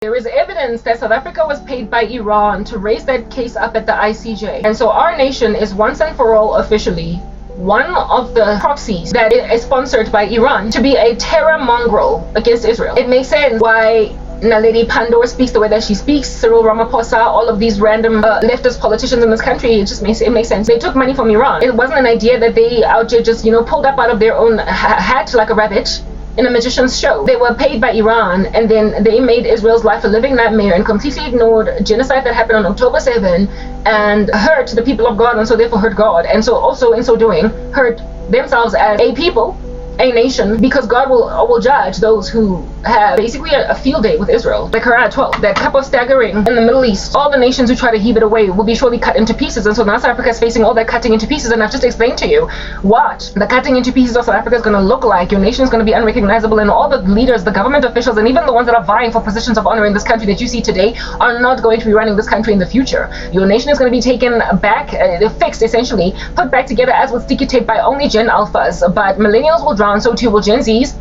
There is evidence that South Africa was paid by Iran to raise that case up at the ICJ. And so our nation is once and for all officially one of the proxies that is sponsored by Iran to be a terror mongrel against Israel. It makes sense why Naledi Pandor speaks the way that she speaks, Cyril Ramaphosa, all of these random leftist politicians in this country. It makes sense. They took money from Iran. It wasn't an idea that they out here just, pulled up out of their own hat like a rabbit in a magician's show. They were paid by Iran, and then they made Israel's life a living nightmare and completely ignored genocide that happened on October 7 and hurt the people of God, and so therefore hurt God, and so also in so doing hurt themselves as a people, a nation, because God will judge those who have basically a field day with Israel. Zechariah 12, that cup of staggering in the Middle East, all the nations who try to heave it away will be surely cut into pieces. And so now South Africa is facing all that cutting into pieces, and I've just explained to you what the cutting into pieces of South Africa is going to look like. Your nation is going to be unrecognizable, and all the leaders, the government officials, and even the ones that are vying for positions of honor in this country that you see today are not going to be running this country in the future. Your nation is going to be taken back, fixed essentially, put back together as with sticky tape by only Gen Alphas, but millennials will drown, so too will Gen Zs.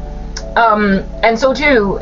And so too,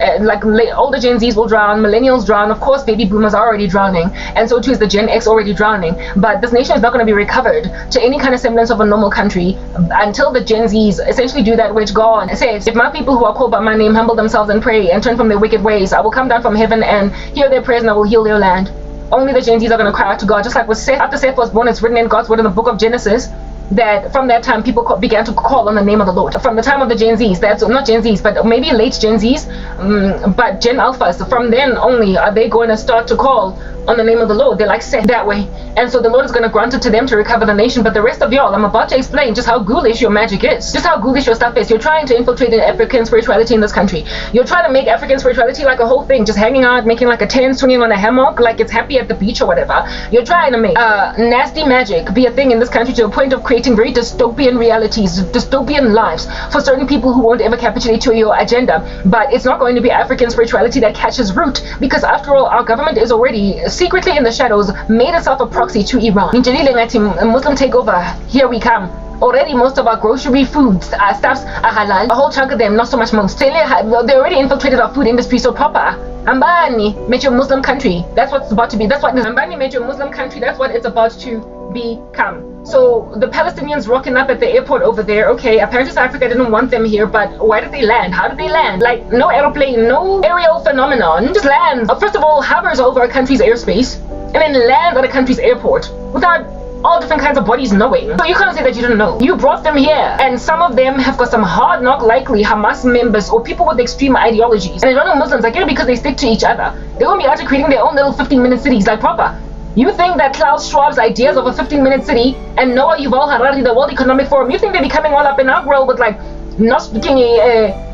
older Gen Zs will drown, millennials drown, of course baby boomers are already drowning, and so too is the Gen X already drowning. But this nation is not going to be recovered to any kind of semblance of a normal country until the Gen Zs essentially do that which God says, if my people who are called by my name humble themselves and pray and turn from their wicked ways, I will come down from heaven and hear their prayers and I will heal their land. Only the Gen Zs are going to cry out to God, just like with Seth. After Seth was born, it's written in God's word in the book of Genesis that from that time people began to call on the name of the Lord. From the time of the Gen Zs, that's not Gen Zs, but maybe late Gen Zs, but Gen Alphas, from then only are they going to start to call on the name of the Lord. They're like Seth that way. And so the Lord is going to grant it to them to recover the nation. But the rest of y'all, I'm about to explain just how ghoulish your magic is. Just how ghoulish your stuff is. You're trying to infiltrate African spirituality in this country. You're trying to make African spirituality like a whole thing, just hanging out, making like a tent, swinging on a hammock, like it's happy at the beach or whatever. You're trying to make nasty magic be a thing in this country to a point of creating very dystopian realities, dystopian lives for certain people who won't ever capitulate to your agenda. But it's not going to be African spirituality that catches root, because after all, our government is already secretly in the shadows made itself a proxy to Iran. Muslim takeover, here we come. Already most of our grocery foods, stuffs are halal. A whole chunk of them, not so much most. They already infiltrated our food industry so proper. Ambani made your Muslim country. That's what it's about to be. That's what Ambani made your Muslim country. That's what it's about to become. So the Palestinians rocking up at the airport over there, okay, apparently South Africa didn't want them here, but why did they land? How did they land? Like, no aeroplane, no aerial phenomenon, just land. First of all, hovers over a country's airspace, and then lands at a country's airport without all different kinds of bodies knowing. So you can't say that you didn't know. You brought them here, and some of them have got some hard knock likely Hamas members or people with extreme ideologies. And Iranian Muslims, I get it because they stick to each other. They won't be out creating their own little 15-minute cities like proper. You think that Klaus Schwab's ideas of a 15-minute city and Noah Yuval Harari, the World Economic Forum, you think they'll be coming all up in our grill with like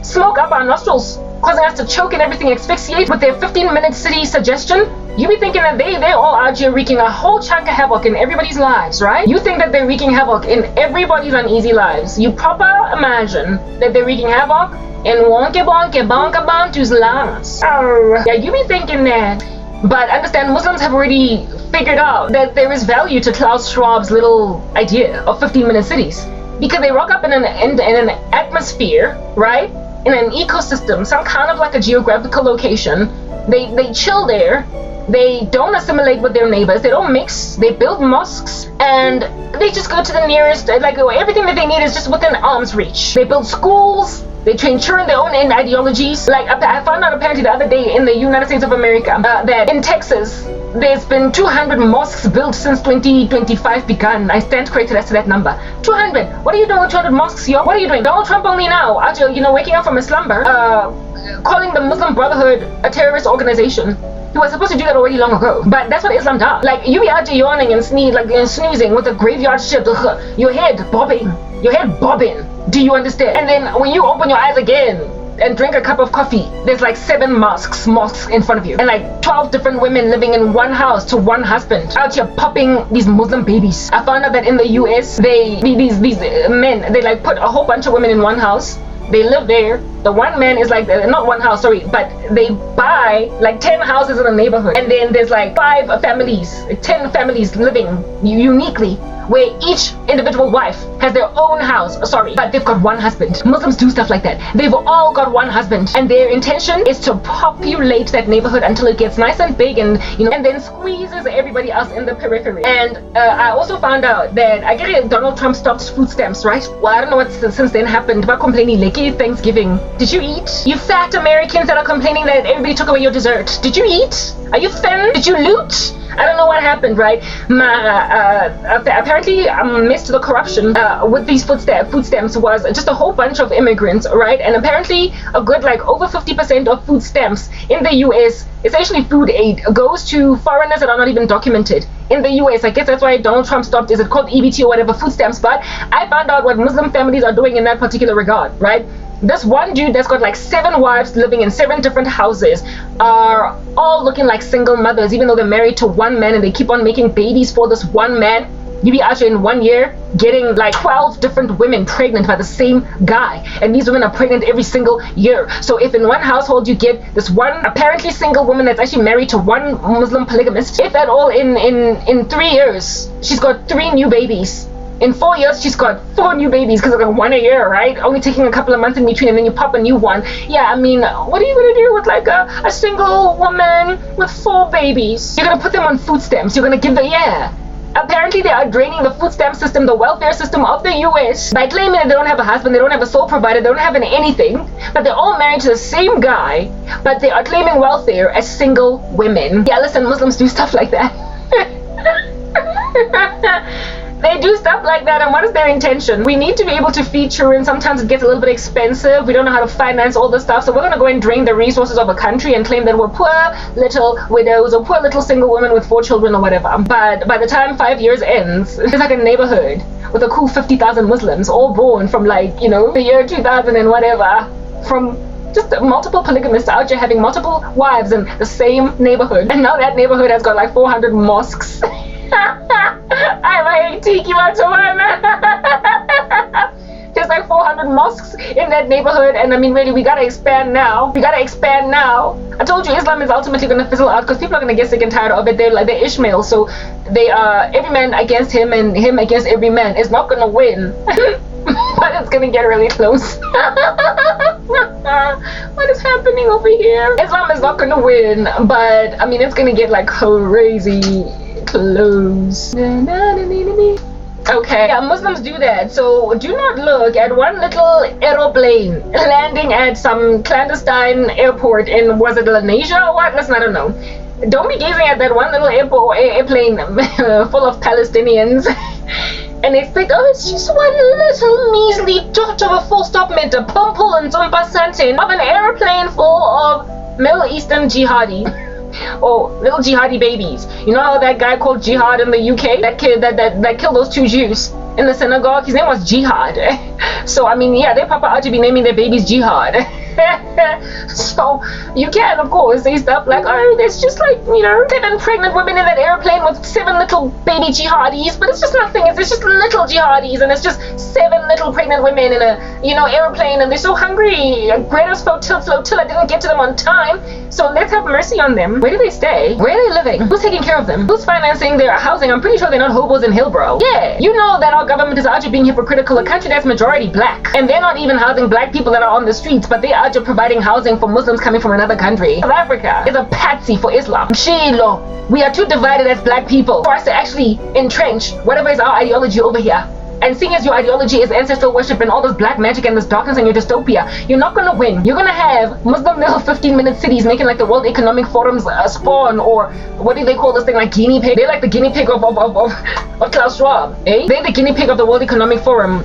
smoke up our nostrils, causing us to choke and everything, asphyxiate with their 15-minute city suggestion? You be thinking that they're all out here wreaking a whole chunk of havoc in everybody's lives, right? You think that they're wreaking havoc in everybody's uneasy lives. You proper imagine that they're wreaking havoc in wonky bonky bonka bantu's lives. Yeah, you be thinking that. But understand, Muslims have already figured out that there is value to Klaus Schwab's little idea of 15-minute cities, because they rock up in an atmosphere, right? In an ecosystem, some kind of like a geographical location. They chill there. They don't assimilate with their neighbors. They don't mix. They build mosques, and they just go to the nearest, like everything that they need is just within arm's reach. They build schools. They train children their own ideologies. Like I found out apparently the other day in the United States of America that in Texas there's been 200 mosques built since 2025 begun. I stand corrected as to that number. 200. What are you doing with 200 mosques, yo? What are you doing? Donald Trump only now, after waking up from a slumber, calling the Muslim Brotherhood a terrorist organization. He was supposed to do that already long ago. But that's what Islam does. Like, you be out there yawning and snoozing with a graveyard shift, your head bobbing. Your head bobbing. Do you understand? And then when you open your eyes again and drink a cup of coffee, there's like 7 mosques in front of you, and like 12 different women living in one house to one husband, out here popping these Muslim babies. I found out that in the US, these men, they like put a whole bunch of women in one house. They live there. The one man is like, not one house, sorry, but they buy like 10 houses in a neighborhood, and then there's like 5 families, 10 families living uniquely, where each individual wife has their own house, sorry, but they've got one husband. Muslims do stuff like that. They've all got one husband, and their intention is to populate that neighborhood until it gets nice and big, and and then squeezes everybody else in the periphery. And I also found out that I get Donald Trump stopped food stamps, right? Well, I don't know what since then happened. But complaining like Thanksgiving, did you eat? You fat Americans that are complaining that everybody took away your dessert, did you eat? Are you thin? Did you loot? I don't know what happened, right? Apparently, amidst the corruption with these food stamps was just a whole bunch of immigrants, right? And apparently, a good like over 50% of food stamps in the U.S., essentially food aid, goes to foreigners that are not even documented in the U.S. I guess that's why Donald Trump stopped. Is it called EBT or whatever, food stamps? But I found out what Muslim families are doing in that particular regard, right? This one dude that's got like 7 wives living in 7 different houses are all looking like single mothers, even though they're married to one man, and they keep on making babies for this one man. You be out here in 1 year getting like 12 different women pregnant by the same guy, and these women are pregnant every single year. So if in one household you get this one apparently single woman that's actually married to one Muslim polygamist, if at all in 3 years she's got 3 new babies. In 4 years, she's got 4 new babies, because like 1 a year, right? Only taking a couple of months in between, and then you pop a new one. Yeah, I mean, what are you gonna do with like a single woman with 4 babies? You're gonna put them on food stamps. You're gonna give them, yeah. Apparently, they are draining the food stamp system, the welfare system of the U.S. by claiming that they don't have a husband, they don't have a sole provider, they don't have anything, but they're all married to the same guy, but they are claiming welfare as single women. Yeah, listen, Muslims do stuff like that. They do stuff like that, and what is their intention? We need to be able to feed children. Sometimes it gets a little bit expensive. We don't know how to finance all this stuff, so we're going to go and drain the resources of a country and claim that we're poor little widows or poor little single women with 4 children or whatever. But by the time 5 years ends, it's like a neighborhood with a cool 50,000 Muslims, all born from like, the year 2000 and whatever, from just multiple polygamists out here having multiple wives in the same neighborhood. And now that neighborhood has got like 400 mosques. I'm a tiki There's like 400 mosques in that neighborhood, and I mean, really, we gotta expand now. I told you Islam is ultimately gonna fizzle out because people are gonna get sick and tired of it. They're Ishmael, so they are every man against him and him against every man. It's not gonna win, but it's gonna get really close. What is happening over here? Islam is not gonna win, but I mean, it's gonna get like crazy close. Okay, yeah, Muslims do that. So do not look at one little aeroplane landing at some clandestine airport in, was it Lenasia or what? Listen, I don't know. Don't be gazing at that one little airplane full of Palestinians and expect, oh, it's just one little measly dot of a full stop meant a pumple and something of an airplane full of Middle Eastern jihadi. Or little jihadi babies. You know how that guy called Jihad in the UK? That kid that killed those 2 Jews in the synagogue? His name was Jihad. So, I mean, yeah, their papa ought to be naming their babies Jihad. So, you can, of course, say stuff like, oh, there's just like, 7 pregnant women in that airplane with 7 little baby jihadis, but it's just nothing. It's just little jihadis, and it's just 7 little pregnant women in a, airplane, and they're so hungry. Greta's flotilla didn't get to them on time, so let's have mercy on them. Where do they stay? Where are they living? Who's taking care of them? Who's financing their housing? I'm pretty sure they're not hobos in Hillbrow. Yeah, you know that our government is out here being hypocritical. A country that's majority black, and they're not even housing black people that are on the streets, but they are providing housing for Muslims coming from another country. South Africa is a patsy for Islam. Shilo, we are too divided as black people for us to actually entrench whatever is our ideology over here. And seeing as your ideology is ancestral worship and all this black magic and this darkness and your dystopia, you're not going to win. You're going to have Muslim little 15-minute cities making like the World Economic Forum's spawn, or what do they call this thing, like guinea pig? They're like the guinea pig of Klaus Schwab, eh? They're the guinea pig of the World Economic Forum.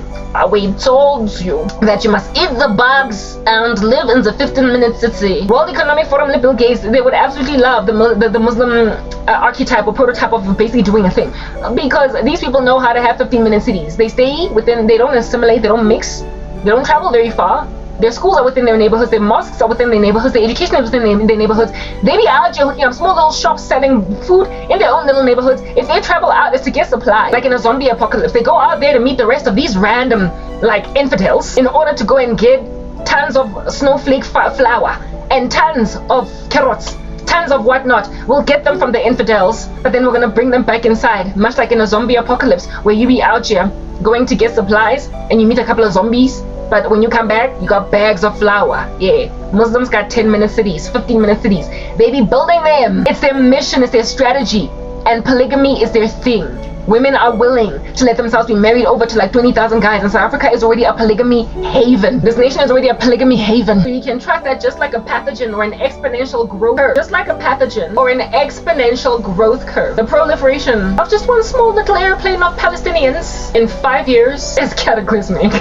We told you that you must eat the bugs and live in the 15-minute city. World Economic Forum, Bill Gates, they would absolutely love the Muslim archetype or prototype of basically doing a thing, because these people know how to have 15-minute cities. They stay within, they don't assimilate, they don't mix, they don't travel very far. Their schools are within their neighborhoods, their mosques are within their neighborhoods, their education is within their neighborhoods. They be out here hooking up small little shops selling food in their own little neighborhoods. If they travel out, it's to get supplies. Like in a zombie apocalypse, they go out there to meet the rest of these random like infidels in order to go and get tons of snowflake flour, and tons of carrots, tons of whatnot. We'll get them from the infidels, but then we're gonna bring them back inside, much like in a zombie apocalypse, where you be out here going to get supplies and you meet a couple of zombies, but when you come back, you got bags of flour. Yeah, Muslims got 10-minute cities, 15-minute cities. They be building them. It's their mission, it's their strategy, and polygamy is their thing. Women are willing to let themselves be married over to like 20,000 guys, and South Africa is already a polygamy haven. This nation is already a polygamy haven. So you can track that just like a pathogen or an exponential growth curve. Just like a pathogen or an exponential growth curve. The proliferation of just one small little airplane of Palestinians in 5 years is cataclysmic.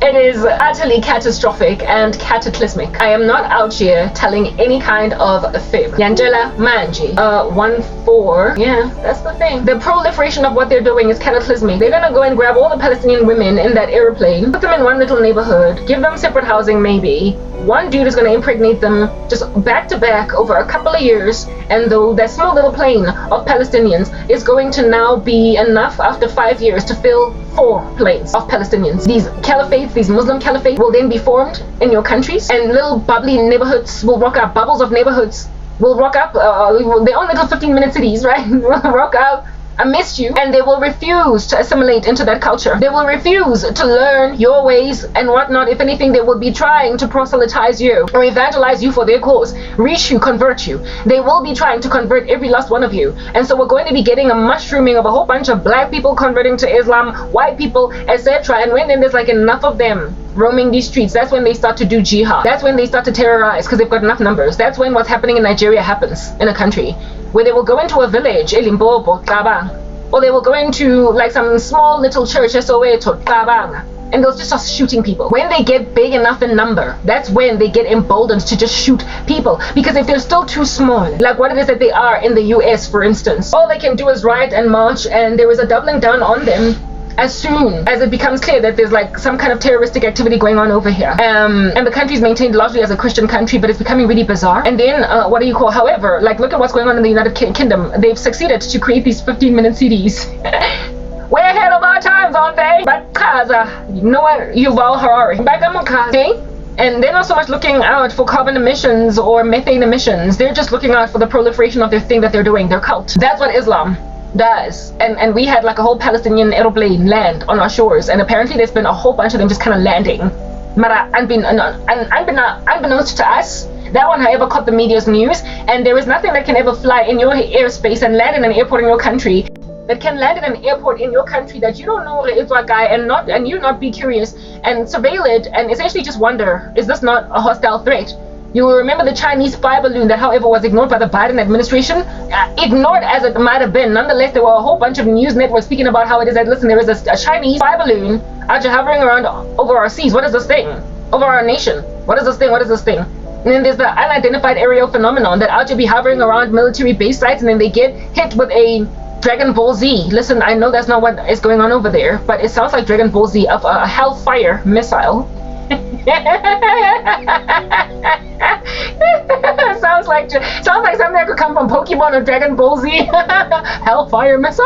It is utterly catastrophic and cataclysmic. I am not out here telling any kind of fib. Yangela Manji. 1-4. Yeah, that's the thing. The proliferation of what they're doing is cataclysmic. They're gonna go and grab all the Palestinian women in that airplane, put them in one little neighborhood, give them separate housing maybe. One dude is gonna impregnate them just back to back over a couple of years, and though that small little plane of Palestinians is going to now be enough after 5 years to fill 4 planes of Palestinians. These caliphates, these Muslim caliphates will then be formed in your countries, and little bubbly neighborhoods will rock up, bubbles of neighborhoods will rock up, their own little 15-minute cities, right? Will rock up amidst you, and they will refuse to assimilate into that culture. They will refuse to learn your ways and whatnot. If anything, they will be trying to proselytize you or evangelize you for their cause, reach you, convert you. They will be trying to convert every last one of you. And so we're going to be getting a mushrooming of a whole bunch of black people converting to Islam, white people, etc. And when then there's like enough of them roaming these streets, that's when they start to do jihad. That's when they start to terrorize, because they've got enough numbers. That's when what's happening in Nigeria happens in a country, where they will go into a village, Elimbobo, Tabang, or they will go into like some small little church, Soweto, Tabang, and they'll just start shooting people. When they get big enough in number, that's when they get emboldened to just shoot people. Because if they're still too small, like what it is that they are in the US, for instance, all they can do is riot and march, and there is a doubling down on them as soon as it becomes clear that there's like some kind of terroristic activity going on over here. And the country is maintained largely as a Christian country, but it's becoming really bizarre. And then, however, like look at what's going on in the United Kingdom. They've succeeded to create these 15-minute cities. We're ahead of our times, aren't they? But you know what? Yuval Harari. And they're not so much looking out for carbon emissions or methane emissions. They're just looking out for the proliferation of their thing that they're doing, their cult. That's what Islam does. And we had like a whole Palestinian aeroplane land on our shores, and apparently there's been a whole bunch of them just kind of landing. Unbeknownst to us, that one however caught the media's news, and there is nothing that can ever fly in your airspace and land in an airport in your country that can land in an airport in your country that you don't know is what guy, and you not be curious and surveil it and essentially just wonder, is this not a hostile threat? You will remember the Chinese spy balloon that, however, was ignored by the Biden administration. Ignored as it might have been. Nonetheless, there were a whole bunch of news networks speaking about how it is that, listen, there is a Chinese spy balloon out here hovering around over our seas. What is this thing? Over our nation. What is this thing? What is this thing? And then there's the unidentified aerial phenomenon that out here be hovering around military base sites, and then they get hit with a Dragon Ball Z. Listen, I know that's not what is going on over there, but it sounds like Dragon Ball Z of a Hellfire missile. sounds like something that could come from Pokemon or Dragon Ball Z. Hellfire missile.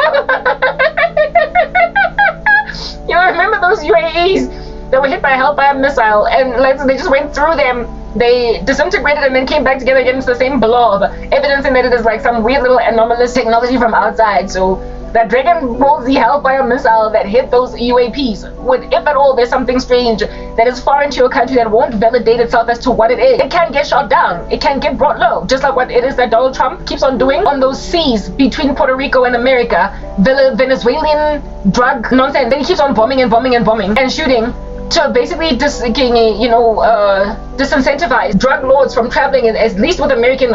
You know, remember those UAVs that were hit by a Hellfire missile, and they just went through them, they disintegrated and then came back together again into the same blob, evidencing that it is like some weird little anomalous technology from outside. So that Dragon Ball Z Hellfire missile that hit those UAPs would, if at all there's something strange that is foreign to your country that won't validate itself as to what it is, it can get shot down, it can get brought low, just like what it is that Donald Trump keeps on doing on those seas between Puerto Rico and America, Venezuelan drug nonsense. Then he keeps on bombing and shooting to basically disincentivize drug lords from traveling at least with American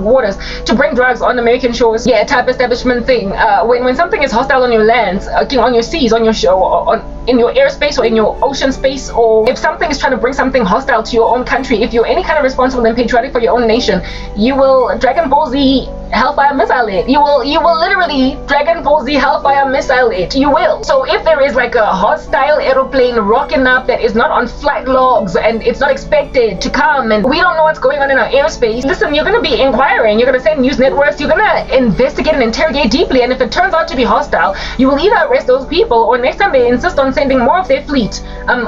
waters to bring drugs on American shores. Yeah, type establishment thing. When something is hostile on your lands, on your seas, on your shore, in your airspace or in your ocean space, or if something is trying to bring something hostile to your own country, if you're any kind of responsible and patriotic for your own nation, you will Dragon Ball Z Hellfire missile it. You will literally Dragon Ball Z Hellfire missile it. You will. So if there is like a hostile aeroplane rocking up that is not on flight logs and it's not expected to come, and we don't know what's going on in our airspace. Listen, you're going to be inquiring, you're going to send news networks, you're going to investigate and interrogate deeply, and if it turns out to be hostile, you will either arrest those people, or next time they insist on sending more of their fleet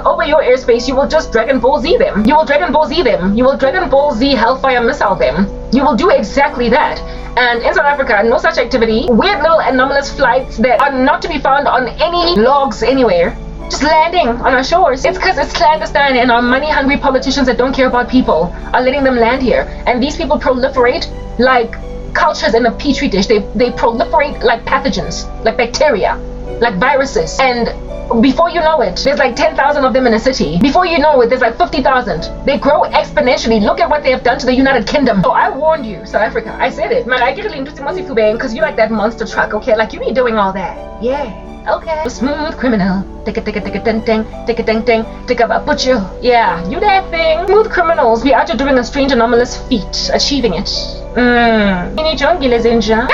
over your airspace, you will just Dragon Ball Z them. You will Dragon Ball Z them. You will Dragon Ball Z Hellfire missile them. You will do exactly that. And in South Africa, no such activity. Weird little anomalous flights that are not to be found on any logs anywhere, just landing on our shores. It's because it's clandestine, and our money-hungry politicians that don't care about people are letting them land here. And these people proliferate like cultures in a petri dish. They proliferate like pathogens, like bacteria, like viruses. And before you know it, there's like 10,000 of them in a city. Before you know it, there's like 50,000. They grow exponentially. Look at what they have done to the United Kingdom. So I warned you, South Africa. I said it. Man, I get really interested because you like that monster truck, okay? Like you be doing all that. Yeah. Okay. Smooth criminal. Tick a ding ding. Tick a ding ding. Tick a butcher. Yeah, you that thing. Smooth criminals. We are just doing a strange anomalous feat. Achieving it. Mini jungle is in jam.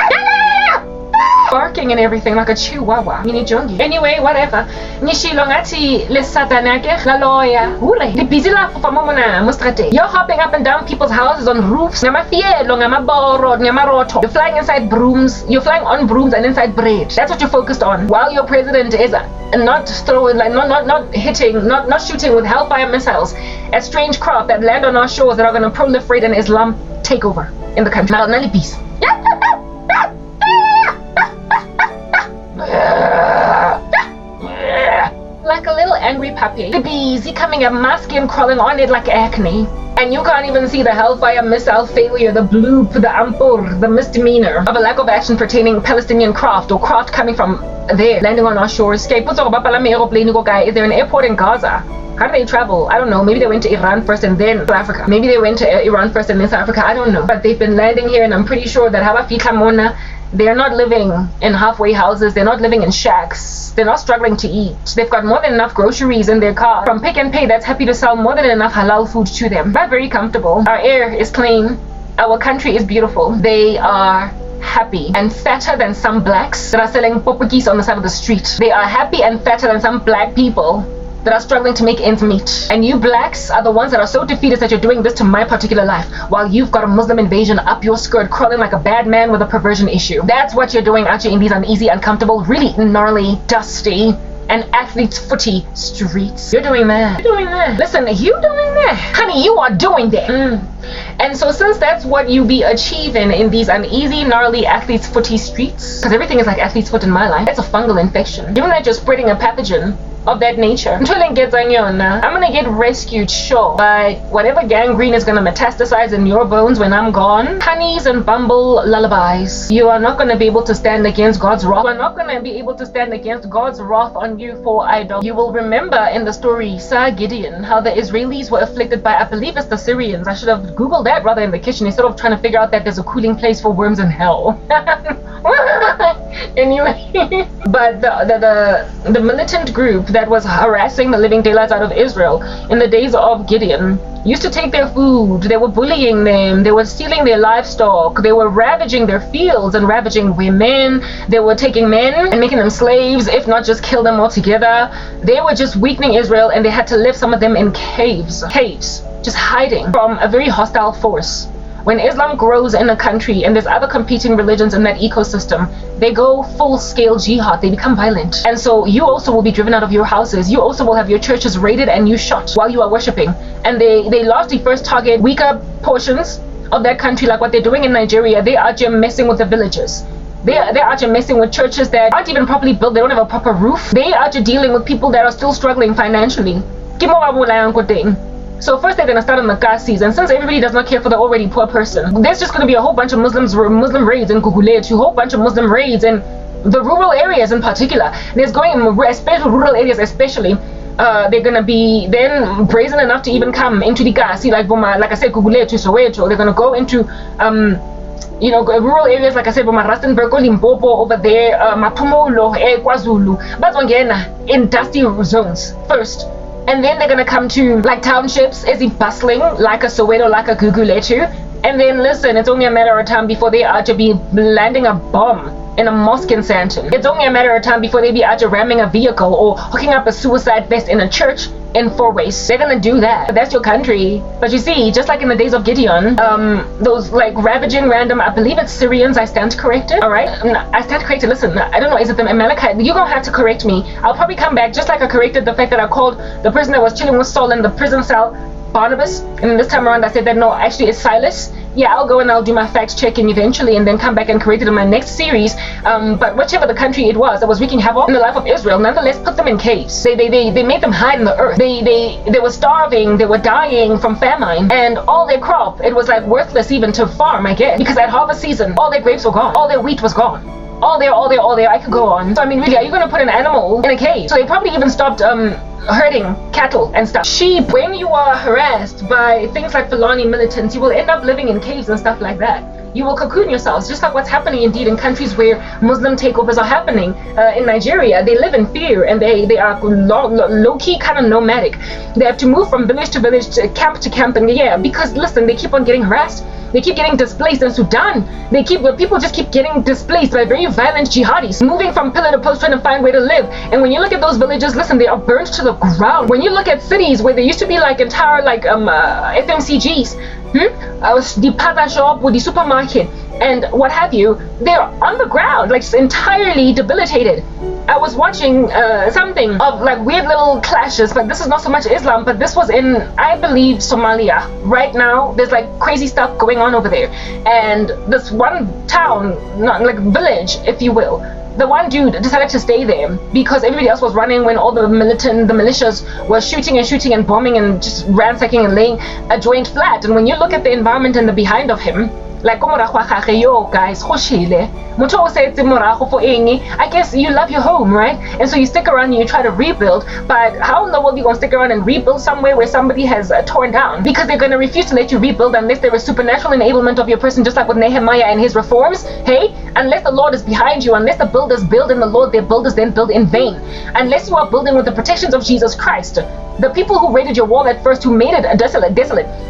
Barking and everything like a chihuahua. Mini jungle. Anyway, whatever. Nishilo ngati le satanake la lawyer. Hule. Di busy la for momona mustrate. You're hopping up and down people's houses on roofs. Ngamafielo, ngamaboro, ngamaroto. You're flying inside brooms. You're flying on brooms and inside bread. That's what you're focused on. While your president is not throwing, like not hitting, not shooting with hellfire missiles at strange craft that land on our shores that are going to proliferate an Islam takeover in the country. Nali peace. Like a little angry puppy. The bees coming up, my skin crawling on it like acne. And you can't even see the hellfire missile failure, the bloop, the ampur, the misdemeanor of a lack of action pertaining Palestinian craft or craft coming from there, landing on our shores. Is there an airport in Gaza? How do they travel? I don't know. Maybe they went to Iran first and then South Africa. Maybe they went to Iran first and then South Africa. I don't know. But they've been landing here, and I'm pretty sure that they're not living in halfway houses. They're not living in shacks. They're not struggling to eat. They've got more than enough groceries in their car from Pick and Pay that's happy to sell more than enough halal food to them. They're very comfortable. Our air is clean. Our country is beautiful. They are happy and fatter than some blacks that are selling popukis on the side of the street. They are happy and fatter than some black people that are struggling to make ends meet. And you blacks are the ones that are so defeated that you're doing this to my particular life, while you've got a Muslim invasion up your skirt, crawling like a bad man with a perversion issue. That's what you're doing out here in these uneasy, uncomfortable, really gnarly, dusty, and athlete's footy streets. You're doing that. You're doing that. Listen, you doing that. Honey, you are doing that. And so since that's what you be achieving in these uneasy, gnarly athlete's footy streets, because everything is like athlete's foot in my life, that's a fungal infection. Given that you're spreading a pathogen of that nature, I'm gonna get rescued, sure, but whatever gangrene is gonna metastasize in your bones when I'm gone, honeys and bumble lullabies, you are not gonna be able to stand against God's wrath. You are not gonna be able to stand against God's wrath on you for idol. You will remember in the story Sir Gideon how the Israelis were afflicted by, I believe it's the Syrians. I should have googled that rather in the kitchen instead of trying to figure out that there's a cooling place for worms in hell. Anyway, but the militant group that was harassing the living daylights out of Israel in the days of Gideon used to take their food. They were bullying them. They were stealing their livestock. They were ravaging their fields and ravaging women. They were taking men and making them slaves, if not just kill them altogether. They were just weakening Israel, and they had to live, some of them, in caves, just hiding from a very hostile force. When Islam grows in a country and there's other competing religions in that ecosystem, they go full-scale jihad. They become violent. And so you also will be driven out of your houses. You also will have your churches raided and you shot while you are worshipping. And they largely first target weaker portions of that country, like what they're doing in Nigeria. They are just messing with the villages. They're actually messing with churches that aren't even properly built. They don't have a proper roof. They are just dealing with people that are still struggling financially. So first they're going to start on the gas season. Since everybody does not care for the already poor person, there's just going to be a whole bunch of Muslim raids in Guguletu, a whole bunch of Muslim raids in the rural areas in particular. There's going, especially rural areas especially, they're going to be then brazen enough to even come into the gas. See, like I said, Guguletu, Soweto, they're going to go into rural areas, like I said, Rustenburg, Limpopo, over there, Mapumolo, KwaZulu, but in dusty zones first. And then they're going to come to like townships, is it bustling, like a Soweto, like a Guguletu. And then listen, it's only a matter of time before they are to be landing a bomb in a mosque in Sandton. It's only a matter of time before they be out ramming a vehicle or hooking up a suicide vest in a church in 4 ways. They're gonna do that. That's your country. But you see, just like in the days of Gideon, those like ravaging random, I believe it's Syrians, I stand corrected. Alright? I stand corrected. Listen, I don't know, is it the Amalekite? You're gonna have to correct me. I'll probably come back just like I corrected the fact that I called the person that was chilling with Saul in the prison cell Barnabas, and this time around I said that no, actually it's Silas. Yeah, I'll go and I'll do my fact checking eventually and then come back and correct it in my next series. But whichever the country it was that was wreaking havoc in the life of Israel, nonetheless put them in caves. They made them hide in the earth. They were starving, they were dying from famine, and all their crop, it was like worthless even to farm, I guess, because at harvest season all their grapes were gone, all their wheat was gone. All there, I could go on. So I mean, really, are you going to put an animal in a cage? So they probably even stopped herding cattle and stuff. Sheep, when you are harassed by things like Fulani militants, you will end up living in caves and stuff like that. You will cocoon yourselves, just like what's happening indeed in countries where Muslim takeovers are happening. In Nigeria, they live in fear and they are low-key kind of nomadic. They have to move from village to village, to camp, and yeah, because listen, they keep on getting harassed. They keep getting displaced in Sudan. People just keep getting displaced by very violent jihadis, moving from pillar to post trying to find where to live. And when you look at those villages, listen, they are burnt to the ground. When you look at cities where there used to be like entire FMCGs, the pizza shop with the supermarket and what have you, they're on the ground, like entirely debilitated. I was watching something of like weird little clashes, but this is not so much Islam, but this was in, I believe, Somalia. Right now, there's like crazy stuff going on over there. And this one town, not like village, if you will, the one dude decided to stay there because everybody else was running when all the militias were shooting and bombing and just ransacking and laying a joint flat. And when you look at the environment and the behind of him, like yo guys, I guess you love your home, right? And so you stick around and you try to rebuild, but how in the world are you going to stick around and rebuild somewhere where somebody has torn down? Because they're going to refuse to let you rebuild unless there is supernatural enablement of your person, just like with Nehemiah and his reforms. Hey, unless the Lord is behind you, unless the builders build in the Lord, their builders then build in vain. Unless you are building with the protections of Jesus Christ. The people who raided your wall at first, who made it desolate,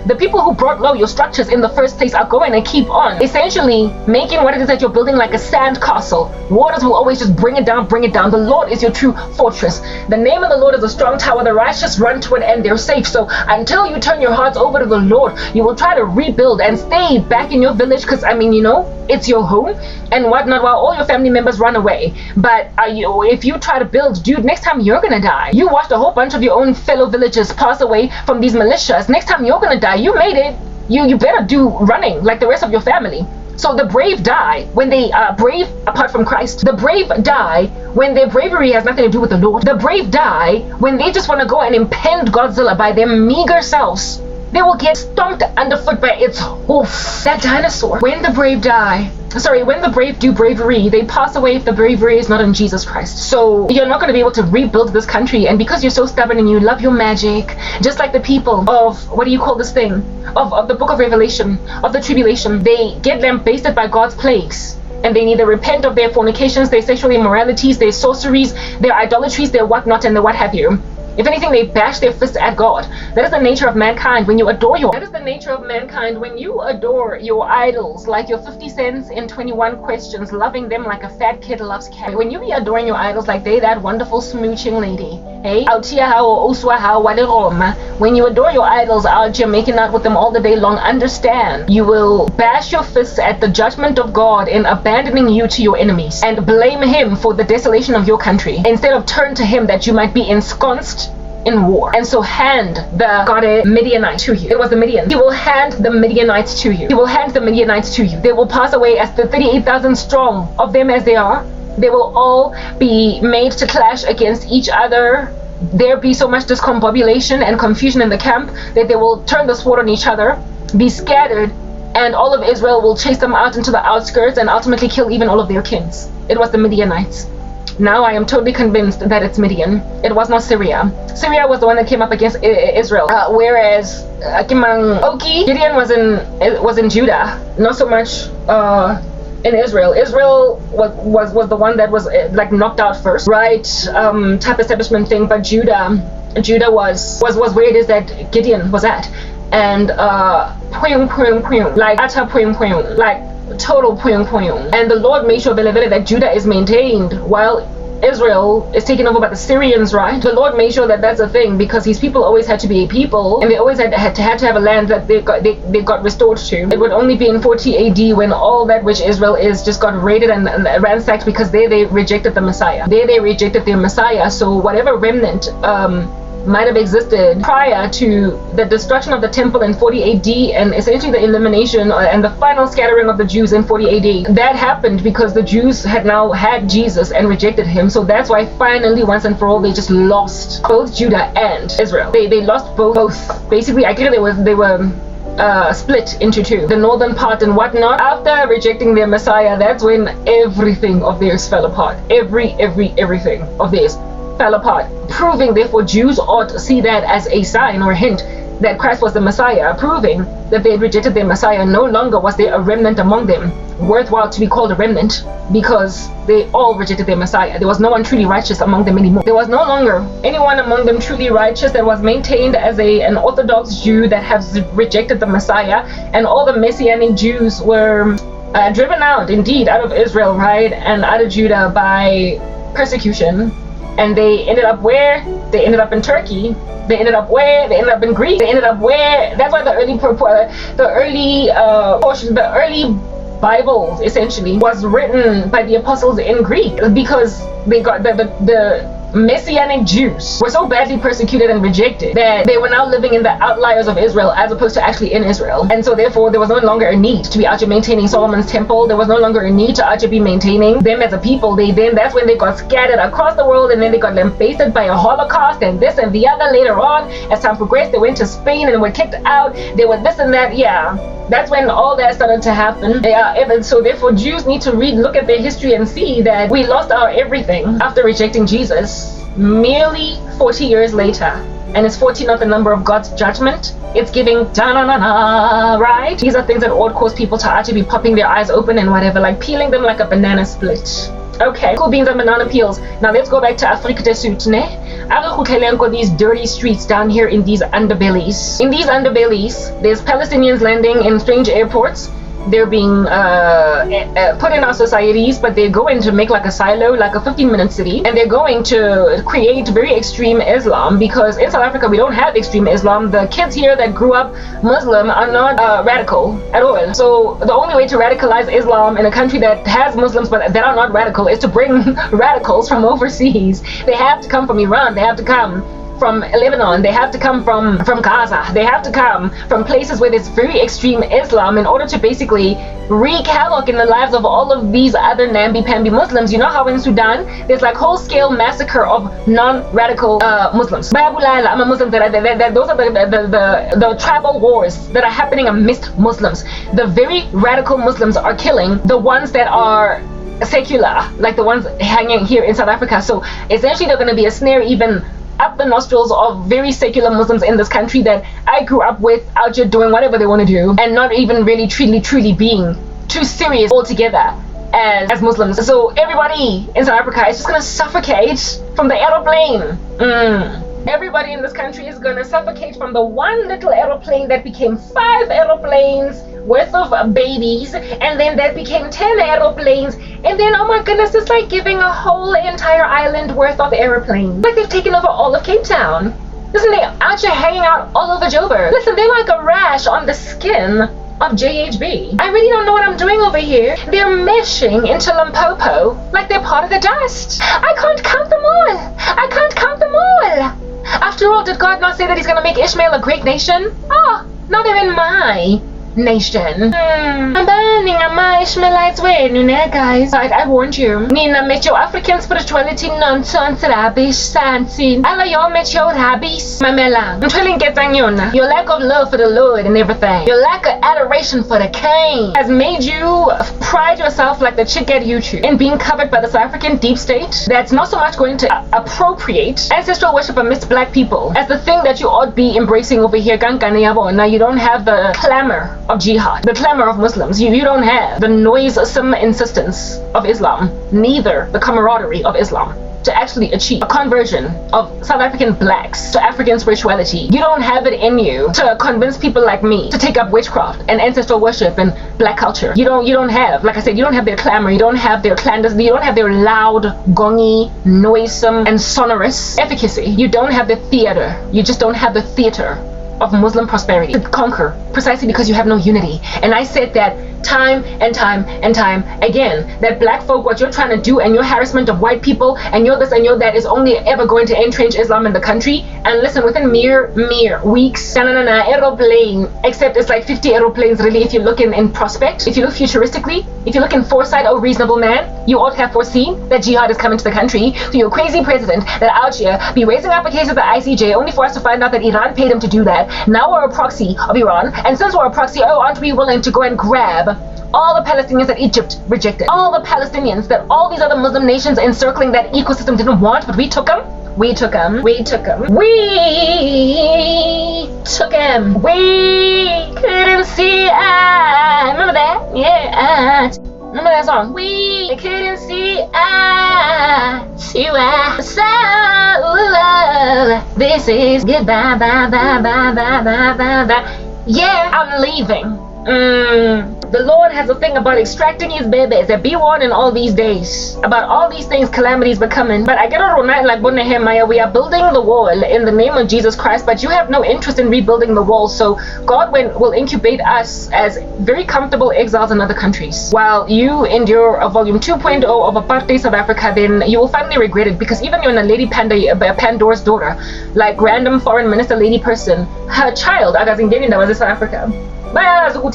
the people who brought low your structures in the first place are going to keep on essentially making what it is that you're building like a sand castle. Waters will always just bring it down. The Lord is your true fortress. The name of the Lord is a strong tower. The righteous run to it and they're safe. So until you turn your hearts over to the Lord, you will try to rebuild and stay back in your village because, I mean, you know, it's your home and whatnot while all your family members run away. But if you try to build, dude, next time you're gonna die. You watched a whole bunch of your own fellow villagers pass away from these militias. Next time you're gonna die. You made it. You better do running like the rest of your family. So the brave die when they are brave apart from Christ. The brave die when their bravery has nothing to do with the Lord. The brave die when they just want to go and impend Godzilla by their meager selves. They will get stomped underfoot by its hoof. That dinosaur. When the brave do bravery, they pass away if the bravery is not in Jesus Christ. So you're not going to be able to rebuild this country. And because you're so stubborn and you love your magic, just like the people of, what do you call this thing? Of the book of Revelation, of the tribulation, they get lambasted by God's plagues. And they neither repent of their fornications, their sexual immoralities, their sorceries, their idolatries, their whatnot, and the what have you. If anything, they bash their fists at God. That is the nature of mankind when you adore That is the nature of mankind when you adore your idols, like your 50 cents in 21 questions, loving them like a fat kid loves cat. When you be adoring your idols like they that wonderful smooching lady, hey, when you adore your idols out here making out with them all the day long, understand, you will bash your fists at the judgment of God in abandoning you to your enemies and blame him for the desolation of your country instead of turn to him that you might be ensconced in war. And so hand the goddess Midianite to you. It was the Midian. He will hand the Midianites to you. He will hand the Midianites to you. They will pass away as the 38,000 strong of them as they are. They will all be made to clash against each other. There be so much discombobulation and confusion in the camp that they will turn the sword on each other, be scattered, and all of Israel will chase them out into the outskirts and ultimately kill even all of their kings. It was the Midianites. Now I am totally convinced that it's Midian. It was not Syria. Syria was the one that came up against Israel, whereas Gideon was in Judah, not so much in Israel. Israel was the one that was like knocked out first, right? Type establishment thing, but Judah was where it is that Gideon was at, and like utter like total and the Lord made sure that Judah is maintained while Israel is taken over by the Syrians, right? The Lord made sure that that's a thing because his people always had to be a people, and they always had to have a land that they got restored to. It would only be in 40 AD when all that which Israel is just got raided and ransacked, because there they rejected the Messiah. There they rejected their Messiah. So whatever remnant might have existed prior to the destruction of the temple in 40 AD and essentially the elimination and the final scattering of the Jews in 40 AD. That happened because the Jews had now had Jesus and rejected him. So that's why finally, once and for all, they just lost both Judah and Israel. They lost both. Basically, I think they were split into two, the northern part and whatnot. After rejecting their Messiah, that's when everything of theirs fell apart. Everything of theirs fell apart, proving therefore Jews ought to see that as a sign or a hint that Christ was the Messiah, proving that they had rejected their Messiah. No longer was there a remnant among them worthwhile to be called a remnant, because they all rejected their Messiah. There was no one truly righteous among them anymore. There was no longer anyone among them truly righteous that was maintained as an Orthodox Jew that has rejected the Messiah, and all the Messianic Jews were driven out, indeed, out of Israel, right, and out of Judah by persecution. And they ended up where? They ended up in Turkey. They ended up where? They ended up in Greece. They ended up where? That's why the early Bible essentially was written by the apostles in Greek, because they got the Messianic Jews were so badly persecuted and rejected that they were now living in the outliers of Israel as opposed to actually in Israel. And so therefore there was no longer a need to be out here maintaining Solomon's temple. There was no longer a need to out here be maintaining them as a people. That's when they got scattered across the world, and then they got lambasted by a Holocaust and this and the other. Later on, as time progressed, they went to Spain and were kicked out. They were this and that. Yeah, that's when all that started to happen. And so therefore Jews need to look at their history and see that we lost our everything after rejecting Jesus merely 40 years later. And is 40 not the number of God's judgment? It's giving da-na-na-na, right? These are things that ought cause people to actually be popping their eyes open and whatever, like peeling them like a banana split. Okay, cool beans and banana peels. Now let's go back to Africa de Sud, ne? These dirty streets down here in these underbellies. In these underbellies, there's Palestinians landing in strange airports. They're being put in our societies, but they're going to make like a silo, like a 15-minute city, and they're going to create very extreme Islam, because in South Africa we don't have extreme Islam. The kids here that grew up Muslim are not radical at all. So the only way to radicalize Islam in a country that has Muslims but that are not radical is to bring radicals from overseas. They have to come from Iran. They have to come from Lebanon. They have to come from Gaza. They have to come from places where there's very extreme Islam in order to basically wreak havoc in the lives of all of these other namby-pamby Muslims. You know how in Sudan there's like whole-scale massacre of non-radical Muslims. Those are the tribal wars that are happening amidst Muslims. The very radical Muslims are killing the ones that are secular, like the ones hanging here in South Africa. So essentially they're going to be a snare even up the nostrils of very secular Muslims in this country that I grew up with, out here doing whatever they want to do and not even really truly being too serious altogether as Muslims. So everybody in South Africa is just gonna suffocate from the aeroplane. Everybody in this country is gonna suffocate from the one little aeroplane that became 5 aeroplanes worth of babies, and then that became 10 aeroplanes, and then oh my goodness, it's like giving a whole entire island worth of airplanes. Like they've taken over all of Cape Town. Listen, they out here hanging out all over Joburg. Listen, they're like a rash on the skin of JHB. I really don't know what I'm doing over here. They're meshing into Limpopo like they're part of the dust. I can't count them all. I can't count them all. After all, did God not say that he's gonna make Ishmael a great nation? Oh, now they're in my nation. I'm burning on my Ishmaelites way, guys. I warned you. Nina met your African spirituality nonsense, rubbish, sansin. Alla y'all met your rubbish, Mamela. I'm trying to get on you. Your lack of love for the Lord and everything. Your lack of adoration for the King has made you pride yourself like the chick at YouTube in being covered by the South African deep state that's not so much going to appropriate ancestral worship amidst black people as the thing that you ought be embracing over here. Now you don't have the clamor of jihad, the clamor of Muslims. You don't have the noisome insistence of Islam, neither the camaraderie of Islam. to actually achieve a conversion of South African blacks to African spirituality. You don't have it in you to convince people like me to take up witchcraft and ancestral worship and black culture. You don't have, like I said, you don't have their clamor, you don't have their clandestine, you don't have their loud, gongy, noisome, and sonorous efficacy. You don't have the theater. You just don't have the theater of Muslim prosperity to conquer, precisely because you have no unity. And I said that time and time and time again, that black folk, what you're trying to do and your harassment of white people and your this and your that is only ever going to entrench Islam in the country. And listen, within mere weeks, aeroplane, except it's like 50 aeroplanes really if you look in prospect, if you look futuristically, if you look in foresight, oh reasonable man, you ought to have foreseen that jihad is coming to the country. So your crazy president that out here be raising up a case of the ICJ only for us to find out that Iran paid him to do that. Now we're a proxy of Iran, and since we're a proxy, oh, aren't we willing to go and grab all the Palestinians that Egypt rejected, all the Palestinians that all these other Muslim nations encircling that ecosystem didn't want, but we took them. We took them. We took them. We took them. We couldn't see eye. Remember that? Yeah. Remember that song? We couldn't see eye to eye. So this is goodbye, bye, bye, bye, bye, bye, bye, bye. Yeah, I'm leaving. The Lord has a thing about extracting his babies that be warning all these days about all these things, calamities becoming. But I get on night like Nehemiah, we are building the wall in the name of Jesus Christ, but you have no interest in rebuilding the wall. So God will incubate us as very comfortable exiles in other countries while you endure a volume 2.0 of apartheid South Africa. Then you will finally regret it, because even you're a lady Pandora's daughter, like random foreign minister lady person, her child Agazingeni that was in South Africa.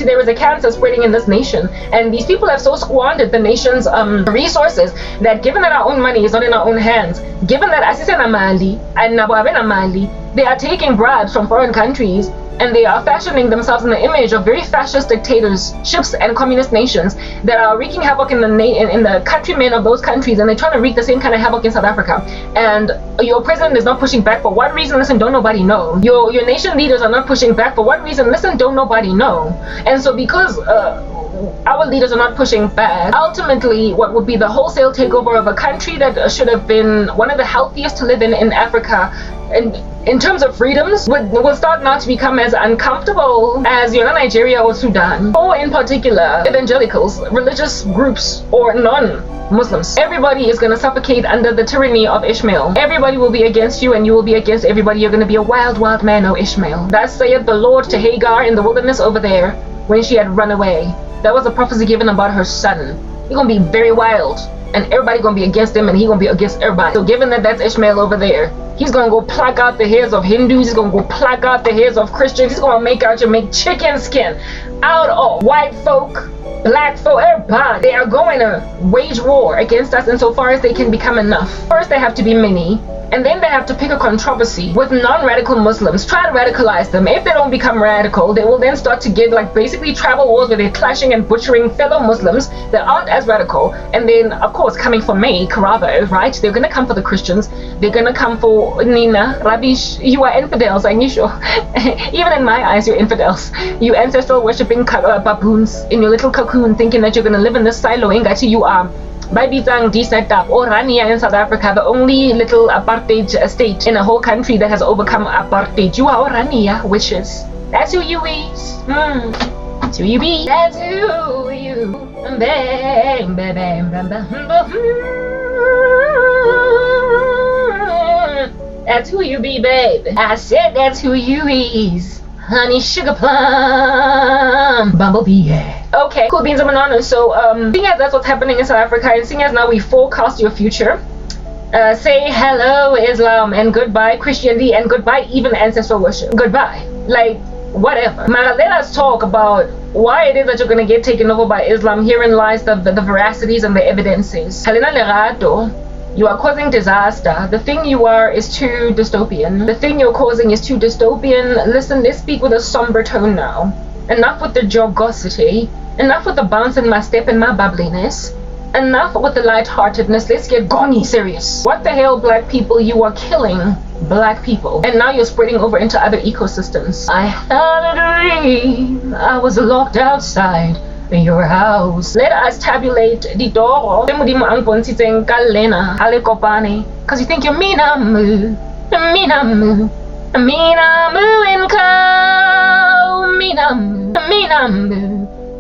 There is a cancer spreading in this nation, and these people have so squandered the nation's resources that, given that our own money is not in our own hands, given that asisena mali and nabwabena mali, they are taking bribes from foreign countries and they are fashioning themselves in the image of very fascist dictatorships and communist nations that are wreaking havoc in the countrymen of those countries, and they're trying to wreak the same kind of havoc in South Africa. And your president is not pushing back. For what reason? Listen, don't nobody know. Your nation leaders are not pushing back. For what reason? Listen, don't nobody know. And so because our leaders are not pushing back, ultimately what would be the wholesale takeover of a country that should have been one of the healthiest to live in Africa, and in terms of freedoms, will start not to become as uncomfortable as Nigeria or Sudan, or in particular evangelicals, religious groups, or non-Muslims. Everybody is going to suffocate under the tyranny of Ishmael. Everybody will be against you and you will be against everybody. You're going to be a wild, wild man, O Ishmael. Thus saith the Lord to Hagar in the wilderness over there when she had run away. That was a prophecy given about her son. He's going to be very wild, and everybody going to be against him, and he's going to be against everybody. So given that that's Ishmael over there, he's going to go pluck out the hairs of Hindus, he's going to go pluck out the hairs of Christians, he's going to make chicken skin out of white folk, black folk, everybody. They are going to wage war against us insofar as they can become enough. First they have to be many, and then they have to pick a controversy with non-radical Muslims, try to radicalize them. If they don't become radical, they will then start to get basically tribal wars where they're clashing and butchering fellow Muslims that aren't as radical. And then, of course, coming for me, Karabo, right? They're going to come for the Christians. They're going to come for Nina, Rabish. You are infidels, I'm sure. Even in my eyes, you're infidels. You ancestral worshipping baboons in your little cocoon, thinking that you're going to live in this silo. Ingati, you are. Baibitang Disnetap or Rania in South Africa, the only little apartheid state in a whole country that has overcome apartheid. You are Rania, witches. That's who you is. That's who you be. That's who you. Bang, bang, bang, bang, bang. That's who you be, babe. I said that's who you is. Honey sugar plum bumblebee, yeah. Okay, cool beans and bananas. So seeing as that's what's happening in South Africa, and seeing as now we forecast your future, say hello Islam and goodbye Christianity and goodbye even ancestral worship. Goodbye, like whatever. Let us talk about why it is that you're going to get taken over by Islam. Herein lies the veracities and the evidences. Helena Lerato, you are causing disaster. The thing you are is too dystopian. The thing you're causing is too dystopian. Listen, let's speak with a somber tone now. Enough with the jogosity. Enough with the bounce in my step and my bubbliness. Enough with the lightheartedness. Let's get gongy serious. What the hell, black people? You are killing black people. And now you're spreading over into other ecosystems. I had a dream. I was locked outside. your house. Let us tabulate ditoro tse modimo ang bontshitseng ka lena ha le kopane, cause you think you're Minamu in cow,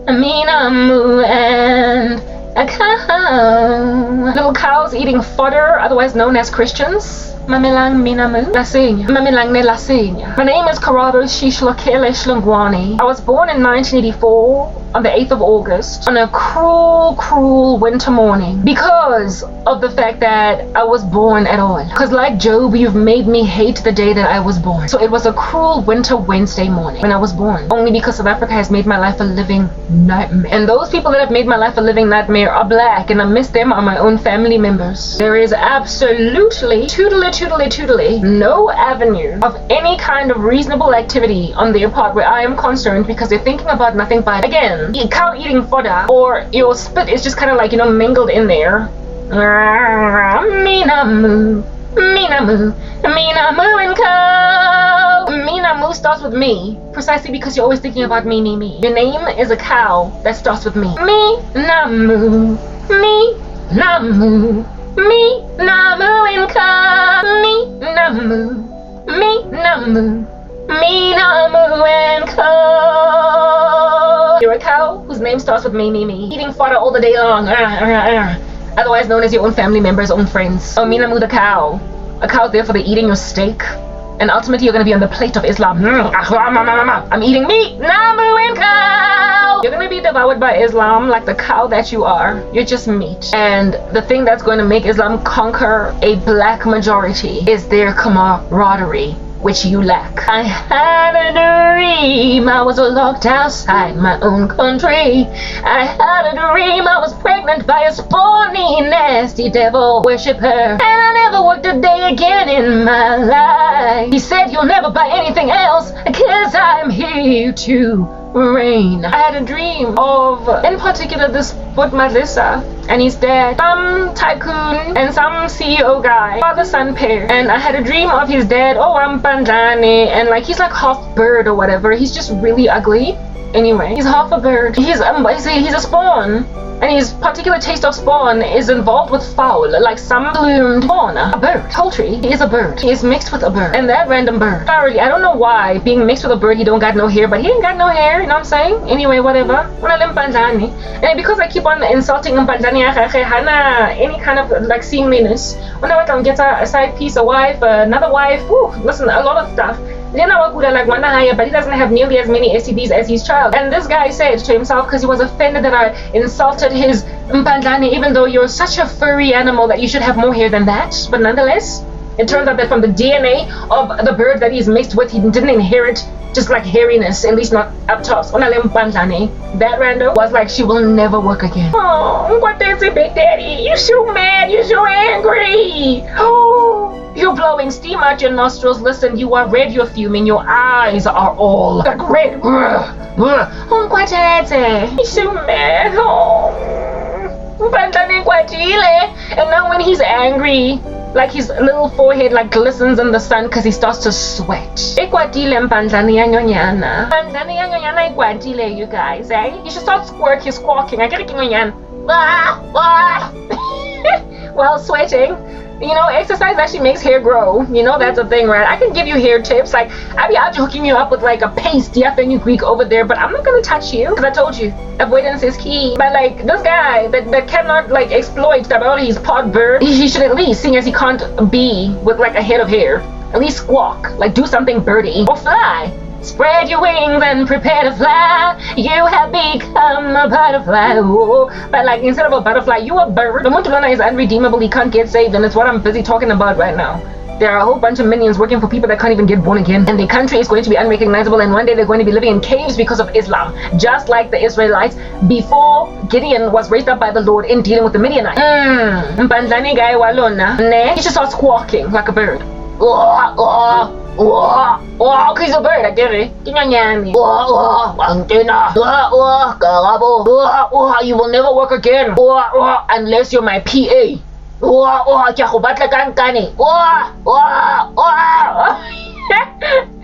Minamu and a cow. Little cows eating fodder, otherwise known as Christians. Mamilang Minamu Lasing. Mamilang ne Lasing. My name is Karado Shishlokele Shlungwani. I was born in 1984 on the 8th of August on a cruel winter morning because of the fact that I was born at all. Because like Job, you've made me hate the day that I was born. So it was a cruel winter Wednesday morning when I was born. Only because South Africa has made my life a living nightmare. And those people that have made my life a living nightmare are black, and I miss them are my own family members. There is absolutely toodly no avenue of any kind of reasonable activity on their part where I am concerned, because they're thinking about nothing but, again, cow eating fodder, or your spit is just kind of like, mingled in there. Minamu and cow. Minamu starts with me, precisely because you're always thinking about me. Your name is a cow that starts with me. Minamu and cow. Minamu and cow. You're a cow whose name starts with me. Eating fodder all the day long. Otherwise known as your own family members, own friends. Oh, Minamu the cow. A cow's there for the eating your steak. And ultimately you're going to be on the plate of Islam. I'm eating meat. Namu and cow. You're going to be devoured by Islam like the cow that you are. You're just meat. And the thing that's going to make Islam conquer a black majority is their camaraderie, which you lack. I had a dream I was locked outside my own country. I had a dream I was pregnant by a spawny, nasty devil worshipper, and I never worked a day again in my life. He said you'll never buy anything else, cause I'm here to reign. I had a dream of, in particular, this Bud Madlisa and his dad, some tycoon and some CEO guy, father-son pair. And I had a dream of his dad, Mpandane, and like he's like half bird or whatever. He's just really ugly. Anyway, he's half a bird. He's a spawn. And his particular taste of spawn is involved with fowl, like some bloomed fauna. A bird. Poultry. He is a bird. He is mixed with a bird. And that random bird. Thoroughly, I don't know why being mixed with a bird, he don't got no hair, but he ain't got no hair, you know what I'm saying? Anyway, whatever. And because I keep on insulting Mpandani, any kind of like seemliness, when I get a side piece, a wife, another wife, listen, a lot of stuff. But he doesn't have nearly as many STDs as his child. And this guy said to himself, because he was offended that I insulted his Mpandani, even though you're such a furry animal that you should have more hair than that. But nonetheless, it turns out that from the DNA of the bird that he's mixed with, he didn't inherit just like hairiness, at least not up top. That rando was like, she will never work again. Oh, what is it, Big Daddy? You're so mad, you're so angry. Oh, you're blowing steam out your nostrils. Listen, you are red, you're fuming, your eyes are all like red. Oh, what is it? He's so mad. Oh, and now when he's angry, like his little forehead like glistens in the sun because he starts to sweat. You guys, eh? You should start squawking. I get while sweating. Exercise actually makes hair grow. That's a thing, right? I can give you hair tips. Like, I'll be out hooking you up with like a paste, Greek over there, but I'm not gonna touch you because I told you, avoidance is key. But like this guy that cannot like exploit that all his pod bird, he should at least, seeing as he can't be with like a head of hair, at least squawk, like do something birdie or fly. Spread your wings and prepare to fly. You have become a butterfly. Oh. But like instead of a butterfly, you a bird. The Muntulana is unredeemable. He can't get saved, and it's what I'm busy talking about right now. There are a whole bunch of minions working for people that can't even get born again, and their country is going to be unrecognizable, and one day they're going to be living in caves because of Islam, just like the Israelites before Gideon was raised up by the Lord in dealing with the Midianites. Mpandlani guy walona. He should start squawking like a bird. He's a bird, I get it. You will never work again unless you're my PA.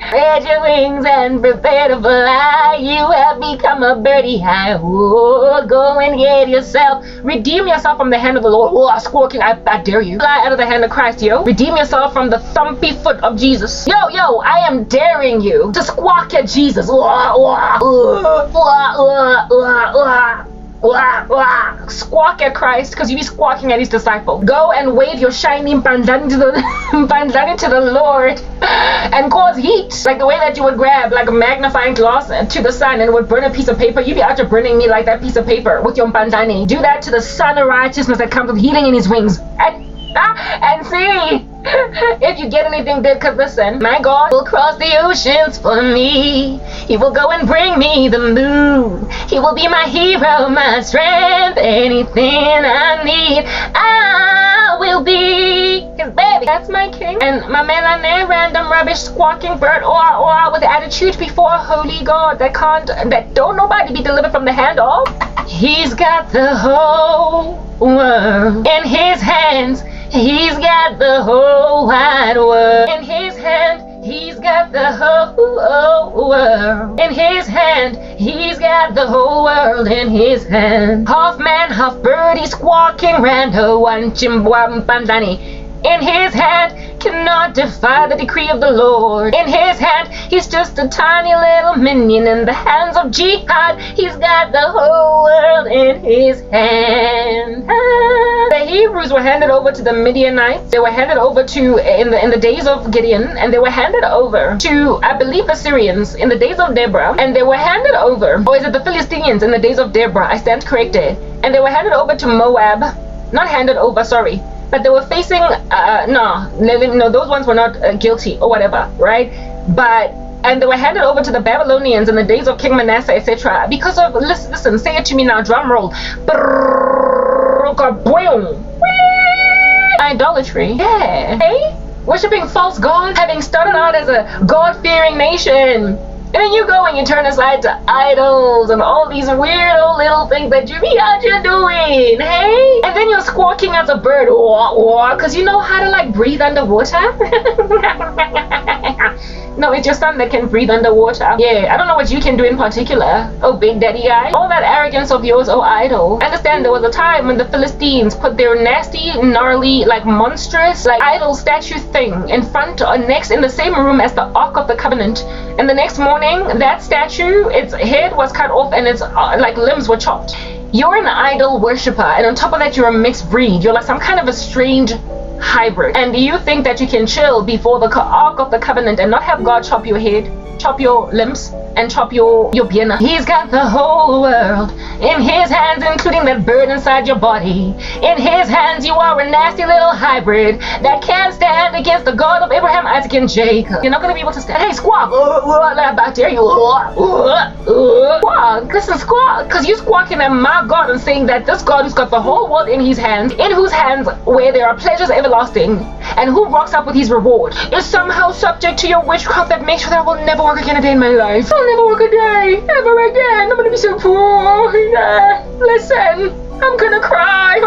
Spread your wings and prepare to fly. You have become a birdie high. Oh, go and get yourself. Redeem yourself from the hand of the Lord. Oh, squawking, I dare you. Fly out of the hand of Christ, yo. Redeem yourself from the thumpy foot of Jesus. Yo, I am daring you to squawk at Jesus. Squawk at Christ, because you be squawking at his disciple. Go and wave your shiny bandana to the Lord and cause heat, like the way that you would grab like a magnifying glass to the sun and would burn a piece of paper. You be out there burning me like that piece of paper with your bandana. Do that to the Son of Righteousness that comes with healing in his wings. And see if you get anything good, because listen, my God will cross the oceans for me. He will go and bring me the moon. He will be my hero, my strength. Anything I need, I will be his baby. That's my king. And my melanin, random rubbish squawking bird or with attitude before a holy God that don't nobody be delivered from the hand of. He's got the whole world in his hands. He's got the whole wide world in his hand. He's got the whole world in his hand. He's got the whole world in his hand. Half man, half bird, he's squawking rando one chimbwam bandani. In his hand, cannot defy the decree of the Lord. In his hand, he's just a tiny little minion in the hands of jihad. He's got the whole world in his hand. The Hebrews were handed over to the Midianites. They were handed over to, in the days of Gideon, and they were handed over to, I believe, the Syrians in the days of Deborah, and they were handed over, or is it the Philistines in the days of Deborah? I stand corrected. And they were handed over to Moab. Not handed over, sorry. But they were facing, no, those ones were not guilty or whatever, right? And they were handed over to the Babylonians in the days of King Manasseh, etc. Because of, listen, say it to me now, drum roll. Idolatry. Yeah. Hey? Worshipping false gods, having started out as a God-fearing nation. And then you go and you turn aside to idols and all these weirdo little things that you be out here doing, hey? And then you're squawking as a bird, because you know how to like breathe underwater? No, it's your son that can breathe underwater. Yeah, I don't know what you can do in particular, oh big daddy guy. All that arrogance of yours, oh idol. Understand there was a time when the Philistines put their nasty, gnarly, like monstrous, like idol statue thing in front or next in the same room as the Ark of the Covenant. And the next morning, that statue, its head was cut off and its like limbs were chopped. You're an idol worshiper, and on top of that, you're a mixed breed. You're like some kind of a strange hybrid. And do you think that you can chill before the Ark of the Covenant and not have God chop your head, chop your limbs, and chop your biena? He's got the whole world in his hands, including that bird inside your body. In his hands, you are a nasty little hybrid that can't stand against the God of Abraham, Isaac, and Jacob. You're not going to be able to stand. Hey, squawk! I dare you. Squawk! Listen, squawk! Because you're squawking at my God and saying that this God who's got the whole world in his hands, in whose hands where there are pleasures everlasting, and who rocks up with his reward, is somehow subject to your witchcraft that makes sure that I will never work again a day in my life. I'll never work a day ever again. I'm going to be so poor. Listen, I'm gonna cry.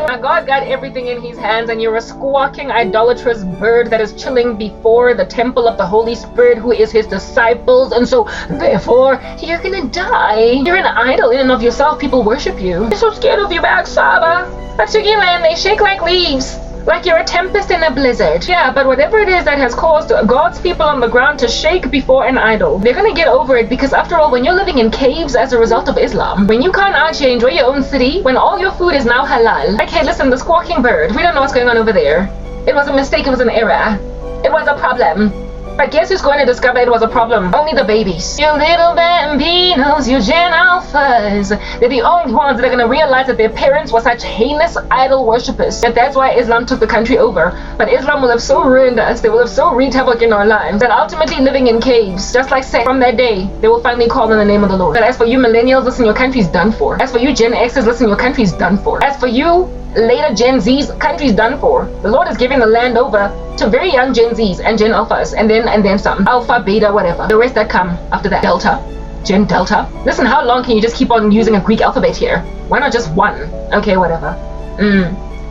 My God got everything in his hands, and you're a squawking idolatrous bird that is chilling before the temple of the Holy Spirit, who is his disciples, and so therefore you're gonna die. You're an idol in and of yourself. People worship you. They're so scared of you back, Saba. But land, they shake like leaves. Like you're a tempest in a blizzard. Yeah, but whatever it is that has caused God's people on the ground to shake before an idol, they're gonna get over it, because after all, when you're living in caves as a result of Islam, when you can't out here enjoy your own city, when all your food is now halal, like, hey, listen, the squawking bird, we don't know what's going on over there. It was a mistake, it was an error. It was a problem. But guess who's going to discover it was a problem? Only the babies. You little bambinos, you Gen Alphas. They're the only ones that are going to realize that their parents were such heinous idol worshippers. And that's why Islam took the country over. But Islam will have so ruined us, they will have so wreaked havoc in our lives, that ultimately living in caves, just like Seth, from that day, they will finally call on the name of the Lord. But as for you millennials, listen, your country's done for. As for you Gen X's, listen, your country's done for. As for you later Gen Z's, country's done for. The Lord is giving the land over to very young Gen Z's and Gen Alphas, and then some. Alpha, Beta, whatever. The rest that come after that. Delta. Gen Delta. Listen, how long can you just keep on using a Greek alphabet here? Why not just one? Okay, whatever.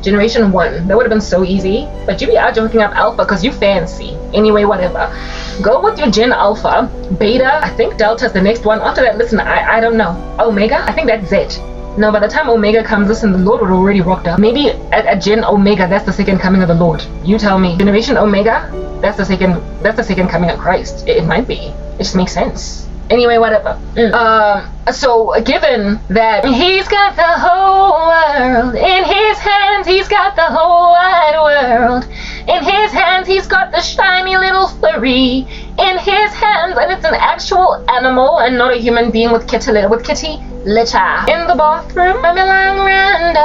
Gen Generation 1. That would have been so easy. But you be out joking up Alpha because you fancy. Anyway, whatever. Go with your Gen Alpha. Beta, I think Delta's the next one. After that, listen, I don't know. Omega? I think that's Z. No, by the time Omega comes, listen, the Lord would already rocked up. Maybe at Gen Omega, that's the second coming of the Lord. You tell me. Generation Omega, that's the second coming of Christ. It might be. It just makes sense. Anyway, whatever. So given that he's got the whole world in his hands, he's got the whole wide world in his hands, he's got the shiny little furry in his hands, and it's an actual animal and not a human being with kitty litter. In the bathroom, I'm lying around.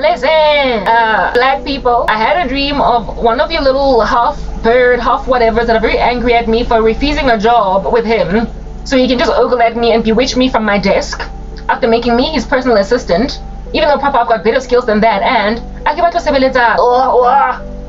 Listen, black people, I had a dream of one of your little half bird, half whatever that are very angry at me for refusing a job with him, so he can just ogle at me and bewitch me from my desk after making me his personal assistant, even though Papa I've got better skills than that. And akibato sebeletsa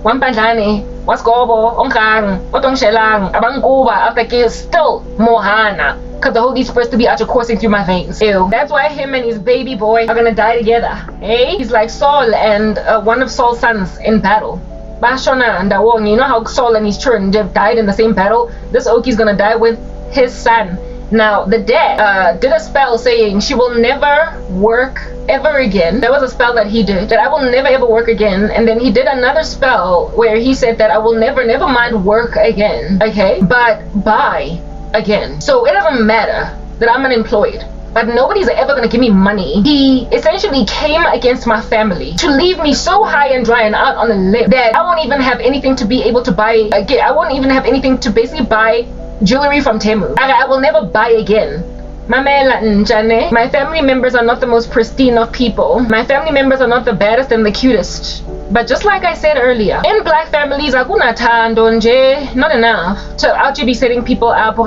wampandlane waskobo ongang otongselang abangkuba after ke still mohana, because the Holy Spirit's to be out coursing through my veins. Ew. That's why him and his baby boy are gonna die together. Hey, he's like Saul and one of Saul's sons in battle. Bashona and Dawong, you know how Saul and his children died in the same battle? This Oki's gonna die with his son. Now, the dad did a spell saying she will never work ever again. There was a spell that he did, that I will never ever work again. And then he did another spell where he said that I will never mind work again, okay? But buy again. So it doesn't matter that I'm unemployed, but nobody's ever gonna give me money. He essentially came against my family to leave me so high and dry and out on the limb that I won't even have anything to be able to buy again. I won't even have anything to basically buy jewelry from Temu. I will never buy again. My family members are not the most pristine of people. My family members are not the baddest and the cutest. But just like I said earlier, in black families, not enough to actually be setting people up.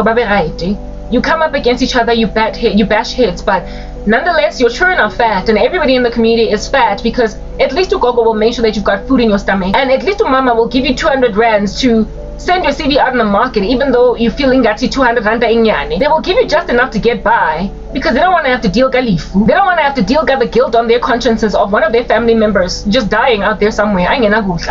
You come up against each other, you bash heads, but nonetheless, your children are fat, and everybody in the community is fat, because at least Ugogo will make sure that you've got food in your stomach, and at least Mama will give you 200 rands to send your CV out in the market, even though you're feeling that's 200 randa inyani. They will give you just enough to get by, because they don't want to have to deal galifu. They don't want to have to deal the guilt on their consciences of one of their family members just dying out there somewhere.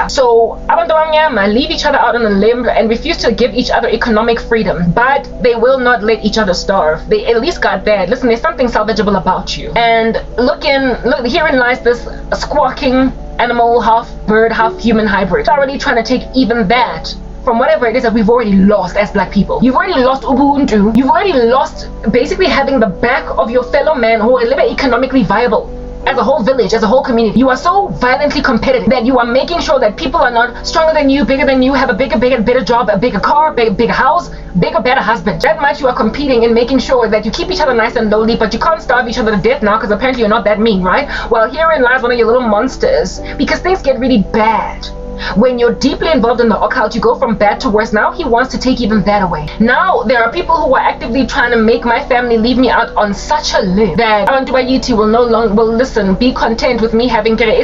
So abantu abamnyama leave each other out on a limb and refuse to give each other economic freedom, but they will not let each other starve. They at least got that. Listen, there's something salvageable about you. And look, herein lies this squawking animal, half bird, half human hybrid. Already trying to take even that from whatever it is that we've already lost as black people. You've already lost Ubuntu. You've already lost basically having the back of your fellow man who are living economically viable. As a whole village, as a whole community, you are so violently competitive that you are making sure that people are not stronger than you, bigger than you, have a bigger, better job, a bigger car, bigger house, bigger, better husband. That much you are competing and making sure that you keep each other nice and lowly, but you can't starve each other to death now because apparently you're not that mean, right? Well, herein lies one of your little monsters, because things get really bad. When you're deeply involved in the occult, you go from bad to worse. Now he wants to take even that away. Now there are people who are actively trying to make my family leave me out on such a limb that Abantubayiti will no longer listen, be content with me having black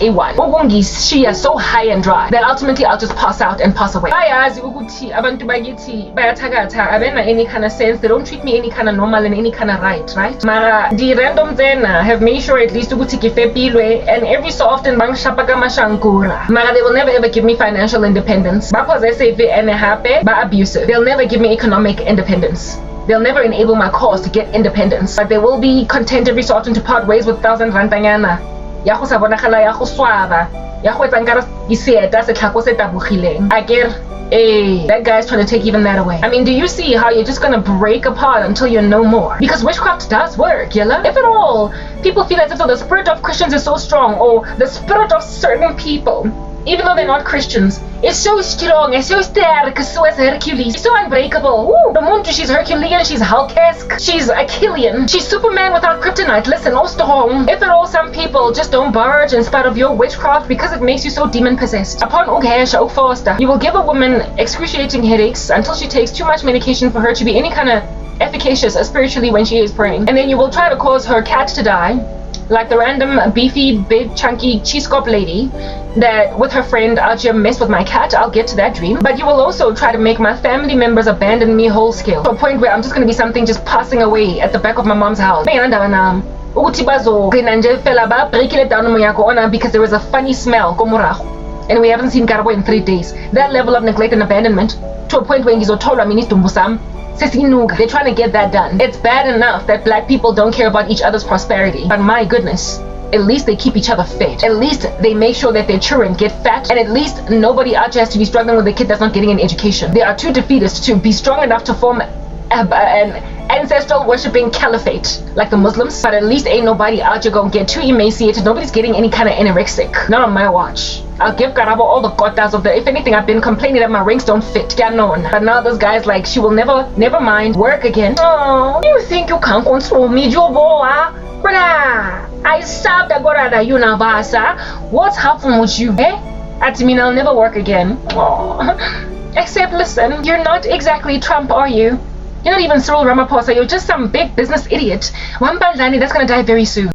A1 so high and dry that ultimately I'll just pass out and pass away. Any kind of sense, they don't treat me any kind of normal and any kind of right? Mara the random zena have made sure at least and every so often Mara, they will never ever give me financial independence. Abusive. They'll never give me economic independence. They'll never enable my cause to get independence. But they will be content every so often to part ways with 1,000 rantanyana. Hey, that guy's trying to take even that away. I mean, do you see how you're just gonna break apart until you're no more? Because witchcraft does work, yella. If at all, people feel as if the spirit of Christians is so strong, or the spirit of certain people, even though they're not Christians, is so strong, it's so sterk, so as Hercules, she's so unbreakable. Ooh, the moon, she's Herculean, she's Hulk-esque, she's Achillean, she's Superman without kryptonite. Listen, oh strong. If at all, some people just don't budge in spite of your witchcraft because it makes you so demon-possessed. Upon Foster, you will give a woman excruciating headaches until she takes too much medication for her to be any kind of efficacious spiritually when she is praying. And then you will try to cause her cat to die, like the random beefy, big, chunky cheese cop lady that with her friend out here mess with my cat. I'll get to that dream. But you will also try to make my family members abandon me whole scale, to a point where I'm just going to be something just passing away at the back of my mom's house. ukuthi bazogcina nje fela ba breakile down umoya khona because there was a funny smell komurago and we haven't seen Karabo in 3 days. That level of neglect and abandonment to a point where ngizotholwa mina isidumbu sami sesinuka. They're trying to get that done. It's bad enough that black people don't care about each other's prosperity, but my goodness, at least they keep each other fed. At least they make sure that their children get fat, and at least nobody out here has to be struggling with a kid that's not getting an education. They are too defeatist to be strong enough to form an ancestral worshipping caliphate like the Muslims, but at least ain't nobody out here gonna get too emaciated. Nobody's getting any kind of anorexic. Not on my watch. I'll give Karabo all the kotas of the. If anything, I've been complaining that my rings don't fit. But now this guy's like, she will never mind, work again. Oh, you think you can't control me, Joboa? Brother, I served Agorada Unabasa. What's happened with you, eh? At mean I'll never work again. Oh. Except, listen, you're not exactly Trump, are you? You're not even Cyril Ramaphosa. You're just some big business idiot. One Bandani that's gonna die very soon.